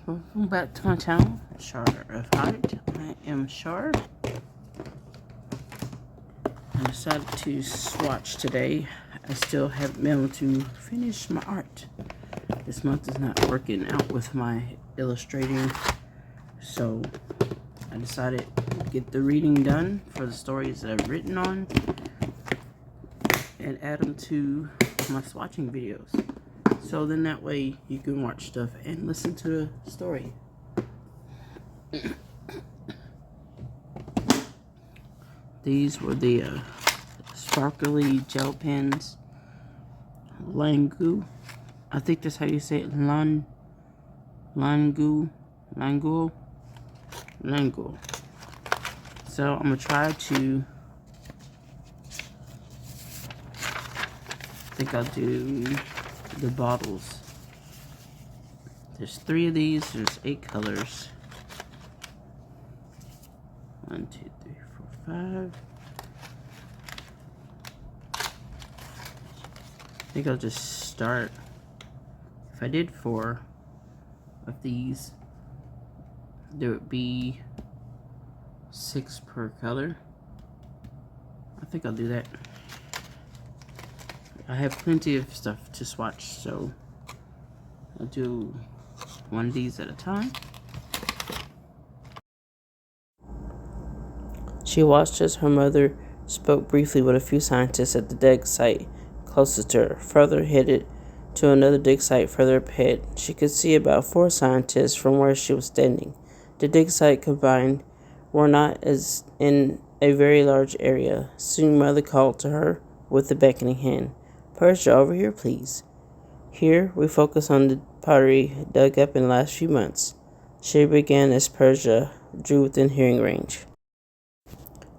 Welcome back to my channel, Shard of Heart. I am Shard. I decided to swatch today. I still haven't been able to finish my art. This month is not working out with my illustrating, so I decided to get the reading done for the stories that I've written on and add them to my swatching videos. So then that way you can watch stuff and listen to the story. These were the sparkly gel pens. Langu. I think that's how you say it. Langu. So I'm gonna try to. I think I'll do the bottles. There's 3 of these. There's 8 colors. 1, 2, 3, 4, 5. I think I'll just start. If I did 4 of these, there would be 6 per color. I think I'll do that. I have plenty of stuff to swatch, so I'll do 1 of these at a time. She watched as her mother spoke briefly with a few scientists at the dig site closest to her. Further headed to another dig site further ahead. She could see about 4 scientists from where she was standing. The dig site combined were not as in a very large area. Soon mother called to her with a beckoning hand. "Pershia, over here, please." Here we focus on the pottery dug up in the last few months. She began as Pershia drew within hearing range.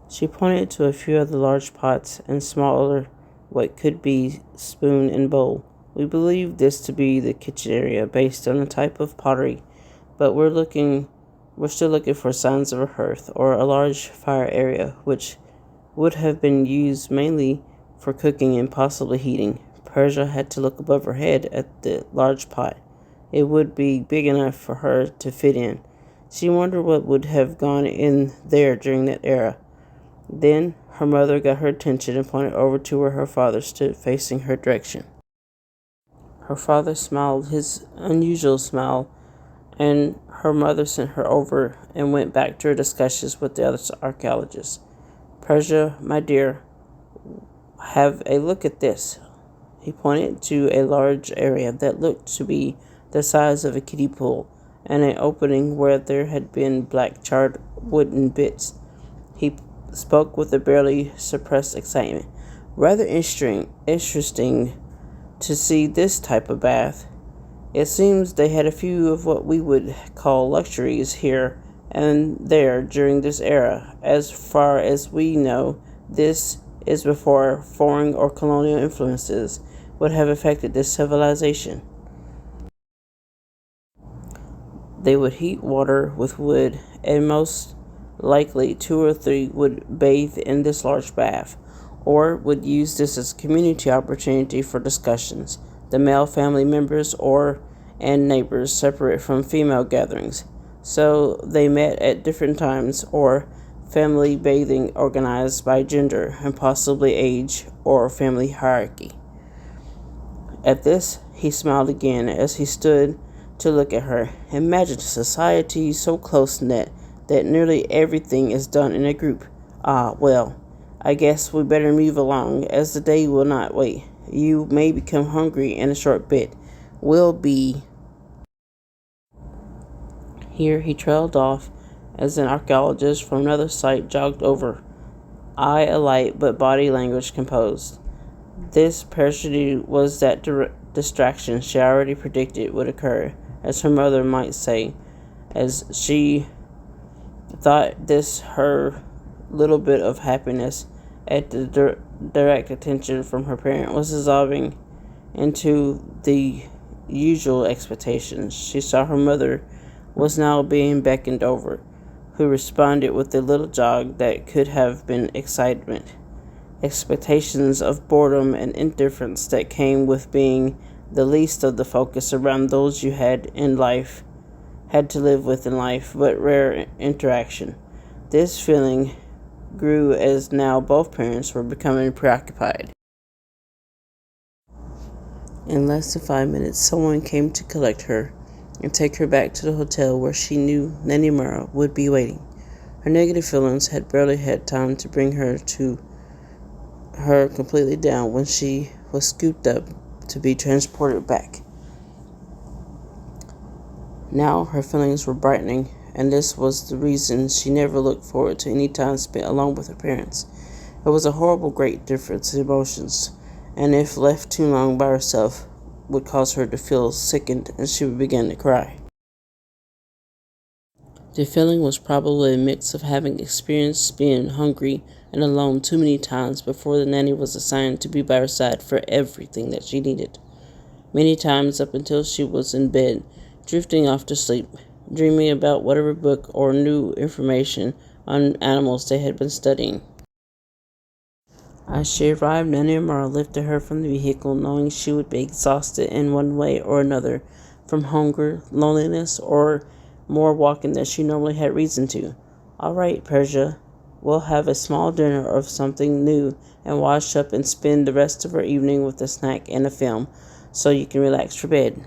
She pointed to a few of the large pots and smaller, what could be spoon and bowl. "We believe this to be the kitchen area based on the type of pottery, but we're still looking for signs of a hearth or a large fire area, which would have been used mainly for cooking and possibly heating." Pershia had to look above her head at the large pot. It would be big enough for her to fit in. She wondered what would have gone in there during that era. Then her mother got her attention and pointed over to where her father stood, facing her direction. Her father smiled his unusual smile, and her mother sent her over and went back to her discussions with the other archaeologists. "Pershia, my dear, have a look at this." He pointed to a large area that looked to be the size of a kiddie pool and an opening where there had been black charred wooden bits. He spoke with a barely suppressed excitement. "Rather interesting to see this type of bath. It seems they had a few of what we would call luxuries here and there during this era. As far as we know, this is before foreign or colonial influences would have affected this civilization. They would heat water with wood, and most likely 2 or 3 would bathe in this large bath, or would use this as a community opportunity for discussions. The male family members and neighbors separate from female gatherings, so they met at different times, or family bathing organized by gender and possibly age or family hierarchy." At this, he smiled again as he stood to look at her. "Imagine a society so close-knit that nearly everything is done in a group. Ah, well, I guess we better move along, as the day will not wait. You may become hungry in a short bit. We'll be..." Here he trailed off as an archaeologist from another site jogged over, eye alight but body language composed. This Pershia was that distraction she already predicted would occur, as her mother might say, as she thought this her little bit of happiness at the direct attention from her parent was dissolving into the usual expectations. She saw her mother was now being beckoned over, who responded with a little jog that could have been excitement. Expectations of boredom and indifference that came with being the least of the focus around those you had in life had to live with in life, but rare interaction. This feeling grew as now both parents were becoming preoccupied. In less than 5 minutes, someone came to collect her and take her back to the hotel where she knew Nanny Mara would be waiting. Her negative feelings had barely had time to bring her completely down when she was scooped up to be transported back. Now her feelings were brightening, and this was the reason she never looked forward to any time spent alone with her parents. It was a horrible great difference in emotions, and if left too long by herself, would cause her to feel sickened and she would begin to cry. The feeling was probably a mix of having experienced being hungry and alone too many times before the nanny was assigned to be by her side for everything that she needed. Many times up until she was in bed, drifting off to sleep, dreaming about whatever book or new information on animals they had been studying. As she arrived, Nanny Mara lifted her from the vehicle, knowing she would be exhausted in one way or another from hunger, loneliness, or more walking than she normally had reason to. "All right, Persia, we'll have a small dinner of something new and wash up and spend the rest of our evening with a snack and a film, so you can relax for bed."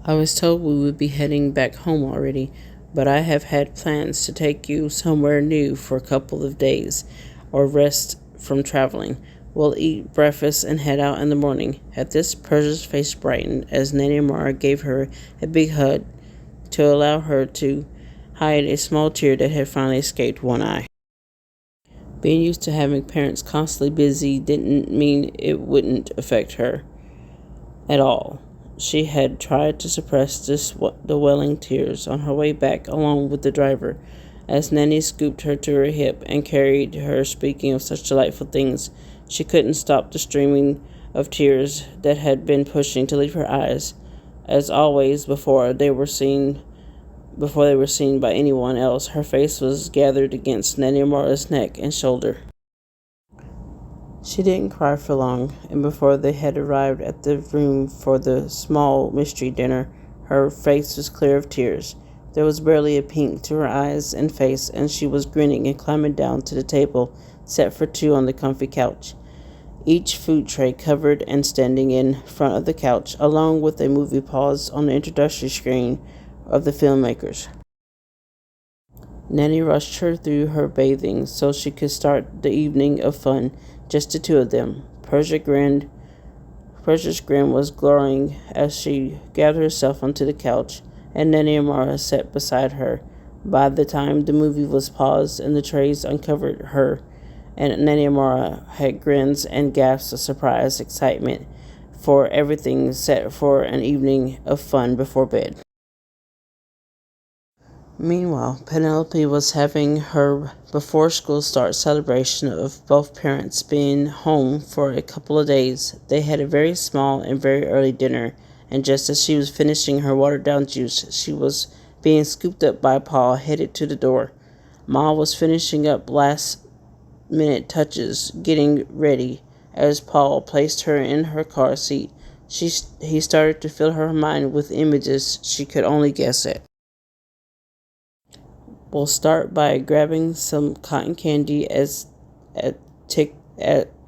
"I was told we would be heading back home already, but I have had plans to take you somewhere new for a couple of days, or rest from traveling. We'll eat breakfast and head out in the morning." At this, Persia's face brightened as Nanny Mara gave her a big hug to allow her to hide a small tear that had finally escaped one eye. Being used to having parents constantly busy didn't mean it wouldn't affect her at all. She had tried to suppress the welling tears on her way back along with the driver, as Nanny scooped her to her hip and carried her, speaking of such delightful things. She couldn't stop the streaming of tears that had been pushing to leave her eyes. As always, before they were seen by anyone else, her face was gathered against Nanny Mara's neck and shoulder. She didn't cry for long, and before they had arrived at the room for the small mystery dinner, her face was clear of tears. There was barely a pink to her eyes and face, and she was grinning and climbing down to the table set for two on the comfy couch, each food tray covered and standing in front of the couch, along with a movie pause on the introductory screen of the filmmakers. Nanny rushed her through her bathing so she could start the evening of fun, just the two of them. Persia's grin was glowing as she gathered herself onto the couch, and Nanny Mara sat beside her. By the time the movie was paused and the trays uncovered her, and Nanny Mara had grins and gasps of surprise, excitement for everything set for an evening of fun before bed. Meanwhile, Penelope was having her before school start celebration of both parents being home for a couple of days. They had a very small and very early dinner, and just as she was finishing her watered-down juice, she was being scooped up by Paul, headed to the door. Ma was finishing up last-minute touches, getting ready, as Paul placed her in her car seat. He started to fill her mind with images she could only guess at. "We'll start by grabbing some cotton candy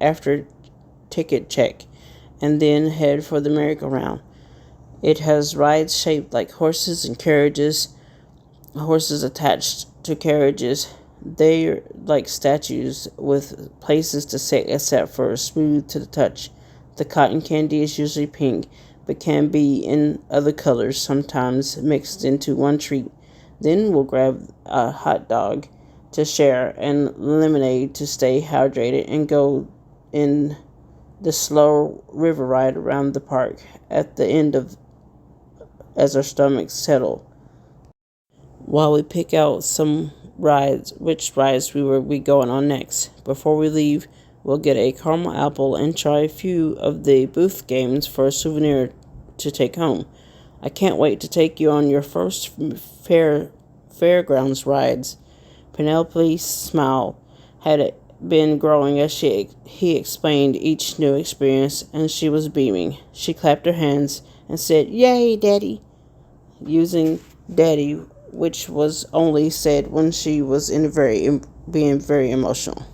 after ticket check, and then head for the merry-go-round. It has rides shaped like horses and carriages, horses attached to carriages. They're like statues with places to sit except for smooth to the touch. The cotton candy is usually pink, but can be in other colors, sometimes mixed into one treat. Then we'll grab a hot dog to share and lemonade to stay hydrated and go in the slow river ride around the park at the end of as our stomachs settle, while we pick out which rides we going on next. Before we leave, we'll get a caramel apple and try a few of the booth games for a souvenir to take home. I can't wait to take you on your first fairgrounds rides." Penelope's smile had been growing as he explained each new experience, and she was beaming. She clapped her hands and said, "Yay, Daddy!" using daddy, which was only said when she was being very emotional.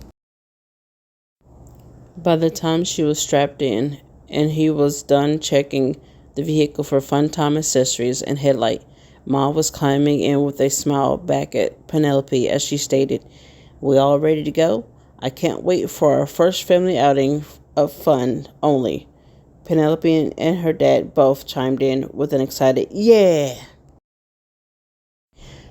By the time she was strapped in and he was done checking the vehicle for fun time accessories and headlight, Ma was climbing in with a smile back at Penelope as she stated, "We all ready to go? I can't wait for our first family outing of fun only." Penelope and her dad both chimed in with an excited, "Yeah!"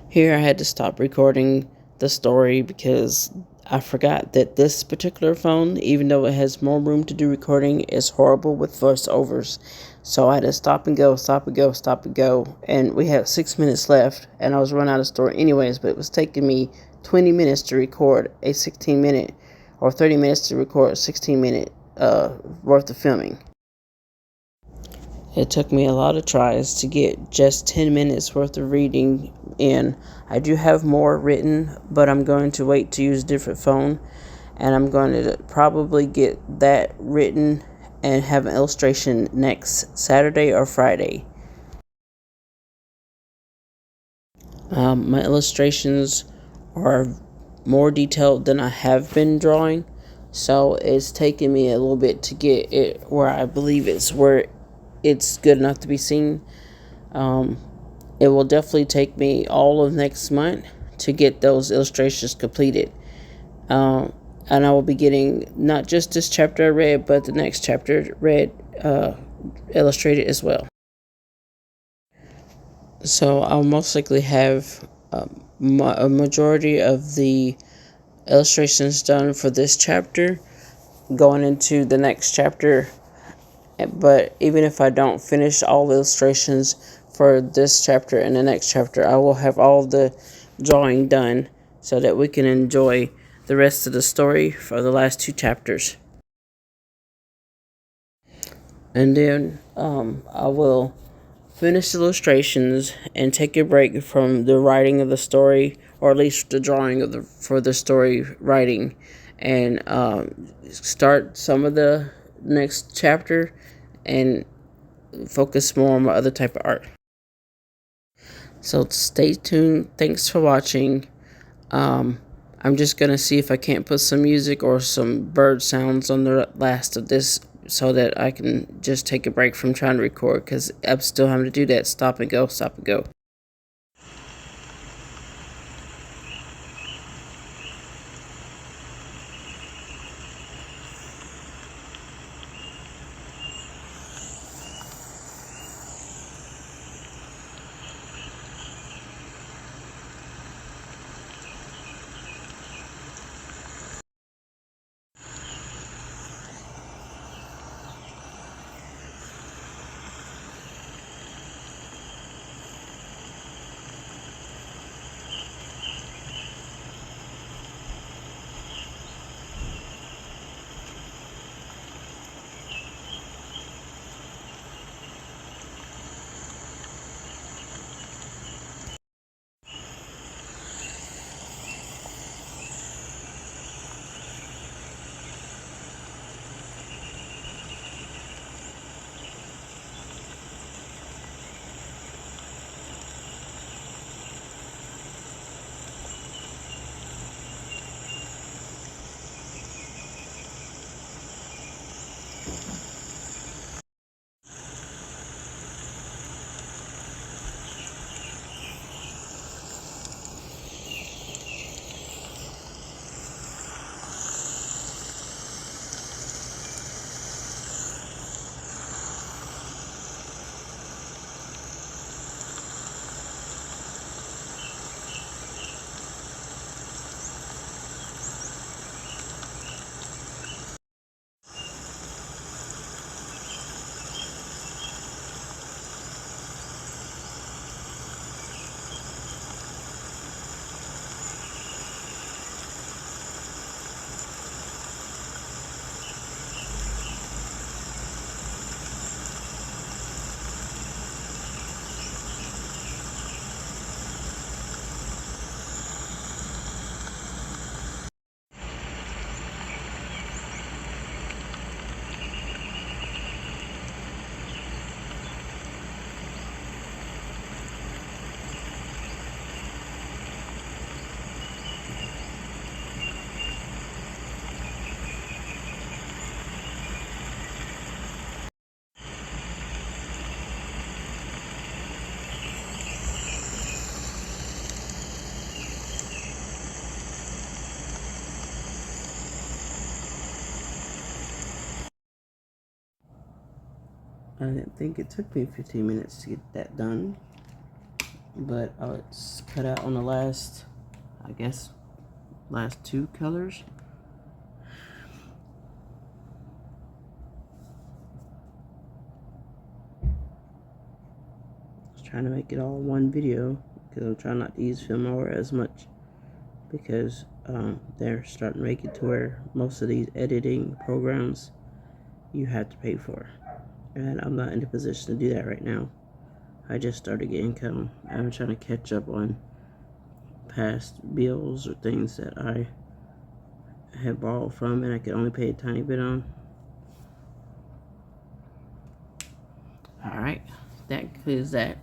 Here I had to stop recording the story because I forgot that this particular phone, even though it has more room to do recording, is horrible with voiceovers. So I had to stop and go, stop and go, stop and go. And we had 6 minutes left, and I was running out of story anyways, but it was taking me 20 minutes to record a 16-minute or 30 minutes to record a 16-minute worth of filming. It took me a lot of tries to get just 10 minutes worth of reading in. I do have more written, but I'm going to wait to use a different phone, and I'm going to probably get that written and have an illustration next Saturday or Friday. My illustrations are more detailed than I have been drawing, so it's taken me a little bit to get it where I believe it's good enough to be seen. It will definitely take me all of next month to get those illustrations completed. And I will be getting not just this chapter I read, but the next chapter read, illustrated as well. So I'll most likely have a majority of the illustrations done for this chapter going into the next chapter. But even if I don't finish all the illustrations for this chapter and the next chapter, I will have all the drawing done so that we can enjoy the rest of the story for the last two chapters. And then I will finish the illustrations and take a break from the writing of the story, or at least the drawing of for the story writing, and start some of the next chapter and focus more on my other type of art. So stay tuned. Thanks for watching. I'm just going to see if I can't put some music or some bird sounds on the last of this so that I can just take a break from trying to record, because I'm still having to do that. Stop and go, stop and go. I didn't think it took me 15 minutes to get that done, but it's cut out on the last, I guess, last two colors. I was trying to make it all one video because I'm trying not to use Filmora as much, because they're starting to make it to where most of these editing programs you have to pay for, and I'm not in a position to do that right now. I just started getting income. I'm trying to catch up on past bills or things that I had borrowed from and I could only pay a tiny bit on. Alright, that concludes that.